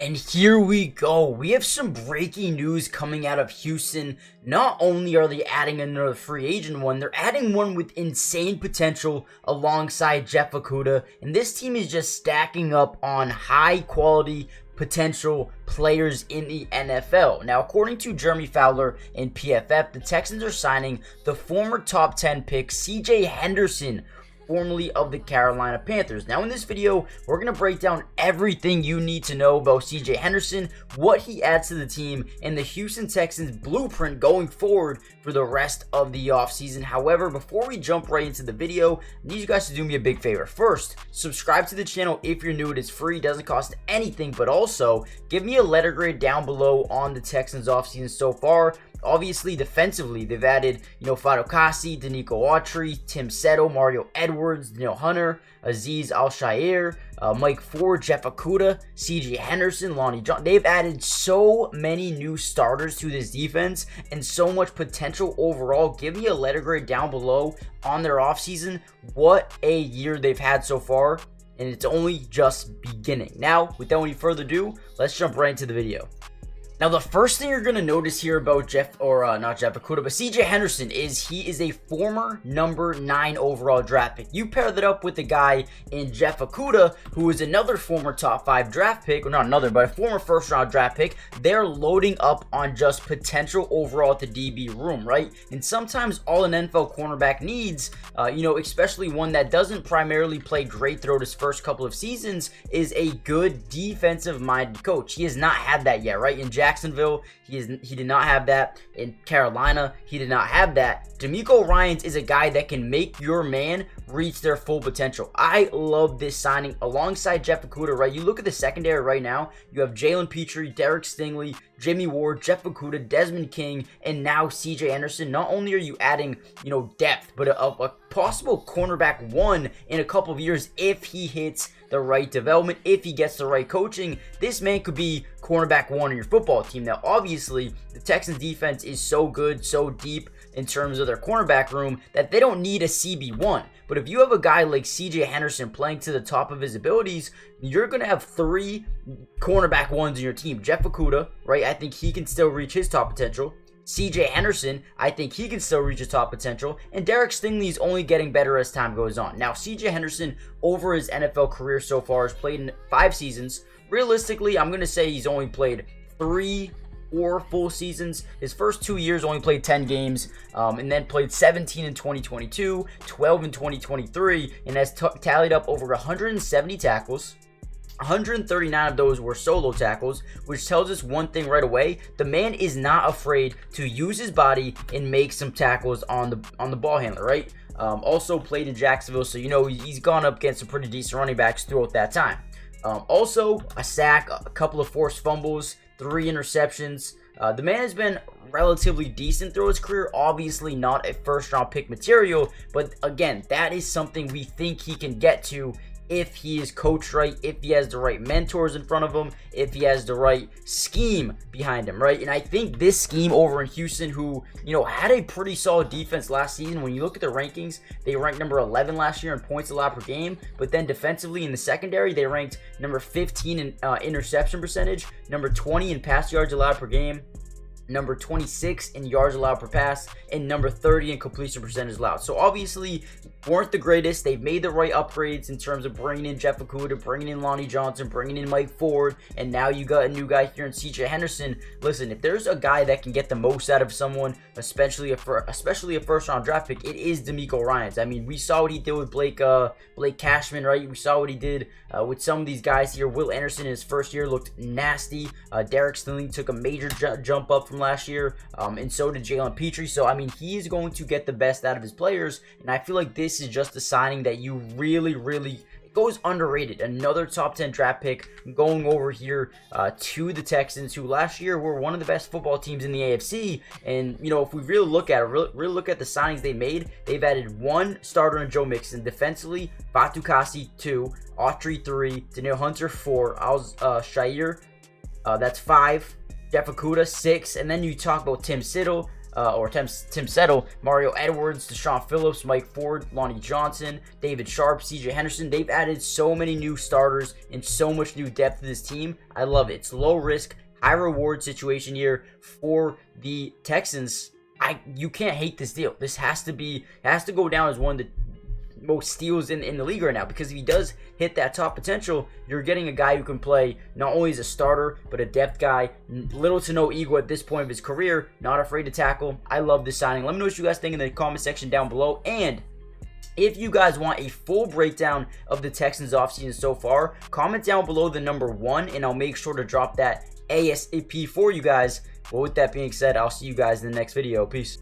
And here we go. We have some breaking news coming out of Houston. Not only are they adding another free agent one, they're adding one with insane potential alongside Jeff Okudah. And this team is just stacking up on high quality potential players in the NFL. Now, according to Jeremy Fowler and PFF, the Texans are signing the former top 10 pick CJ Henderson, formerly of the Carolina Panthers. Now in this video, we're going to break down everything you need to know about CJ Henderson, what he adds to the team, and the Houston Texans blueprint going forward for the rest of the offseason. However, before we jump right into the video, I need you guys to do me a big favor. First, subscribe to the channel if you're new. It is free, doesn't cost anything, but also give me a letter grade down below on the Texans offseason so far. Obviously, defensively, they've added, Fado Kasi, Danico Autry, Tim Settle, Mario Edwards, Daniel Hunter, Azeez Al-Shaair, Mike Ford, Jeff Okudah, CJ Henderson, Lonnie Johnson. They've added so many new starters to this defense and so much potential overall. Give me a letter grade down below on their offseason. What a year they've had so far, and it's only just beginning. Now, without any further ado, let's jump right into the video. Now, the first thing you're going to notice here about not Jeff Okudah, but CJ Henderson is he is a former number 9 overall draft pick. You pair that up with the guy in Jeff Okudah, who is another former top 5 draft pick, or not another, but a former first round draft pick. They're loading up on just potential overall at the DB room, right? And sometimes all an NFL cornerback needs, especially one that doesn't primarily play great throughout his first couple of seasons, is a good defensive-minded coach. He has not had that yet, right? In Jacksonville, he did not have that. In Carolina, he did not have that. DeMeco Ryans is a guy that can make your man reach their full potential. I love this signing alongside Jeff Okudah, right? You look at the secondary right now, you have Jalen Petrie, Derek Stingley, Jimmy Ward, Jeff Okudah, Desmond King, and now CJ Henderson. Not only are you adding, depth, but a possible cornerback 1 in a couple of years if he hits the right development, if he gets the right coaching. This man could be cornerback 1 on your football team. Now, obviously, the Texans defense is so good, so deep in terms of their cornerback room that they don't need a CB1. But if you have a guy like CJ Henderson playing to the top of his abilities, you're going to have 3 cornerback 1s in your team. Jeff Okudah, right? I think he can still reach his top potential. CJ Henderson, I think he can still reach his top potential. And Derek Stingley is only getting better as time goes on. Now, CJ Henderson, over his NFL career so far, has played in 5 seasons. Realistically, I'm going to say he's only played 3 or full seasons. His first 2 years only played 10 games, and then played 17 in 2022, 12 in 2023, and has tallied up over 170 tackles. 139 of those were solo tackles, which tells us one thing right away: the man is not afraid to use his body and make some tackles on the ball handler, right? Also played in Jacksonville, so he's gone up against some pretty decent running backs throughout that time. Also a sack, a couple of forced fumbles, 3 interceptions. The man has been relatively decent throughout his career. Obviously not a first round pick material, but again, that is something we think he can get to if he is coached right, if he has the right mentors in front of him, if he has the right scheme behind him, right? And I think this scheme over in Houston, who, had a pretty solid defense last season. When you look at the rankings, they ranked number 11 last year in points allowed per game, but then defensively in the secondary, they ranked number 15 in interception percentage, number 20 in pass yards allowed per game, number 26 in yards allowed per pass, and number 30 in completion percentage allowed. So obviously weren't the greatest. They've made the right upgrades in terms of bringing in Jeff Okudah, bringing in Lonnie Johnson, bringing in Mike Ford, and now you got a new guy here in CJ Henderson. Listen, if there's a guy that can get the most out of someone, especially a first round draft pick, it is DeMeco Ryans. I mean, we saw what he did with Blake Cashman, right? We saw what he did with some of these guys here. Will Anderson in his first year looked nasty. Derek Stingley took a major jump up from last year, and so did Jalen Petrie. So I mean, he is going to get the best out of his players, and I feel like this is just a signing that you really goes underrated. Another top 10 draft pick going over here to the Texans, who last year were one of the best football teams in the AFC. And if we really look at the signings they made, they've added 1 starter in Joe Mixon. Defensively, Fatu Kasi 2, Autry 3, Daniel Hunter 4, Al-Shaair, that's 5, Jeff Okudah 6, and then you talk about Tim Settle, Tim Settle, Mario Edwards, Deshaun Phillips, Mike Ford, Lonnie Johnson, David Sharp, CJ Henderson. They've added so many new starters and so much new depth to this team. I love it. It's low risk, high reward situation here for the Texans. You can't hate this deal. This has to go down as one of the most steals in the league right now, because if he does hit that top potential, you're getting a guy who can play not only as a starter but a depth guy, little to no ego at this point of his career, not afraid to tackle. I love this signing. Let me know what you guys think in the comment section down below, and if you guys want a full breakdown of the Texans offseason so far, comment down below the number 1 and I'll make sure to drop that ASAP for you guys. Well, with that being said, I'll see you guys in the next video. Peace.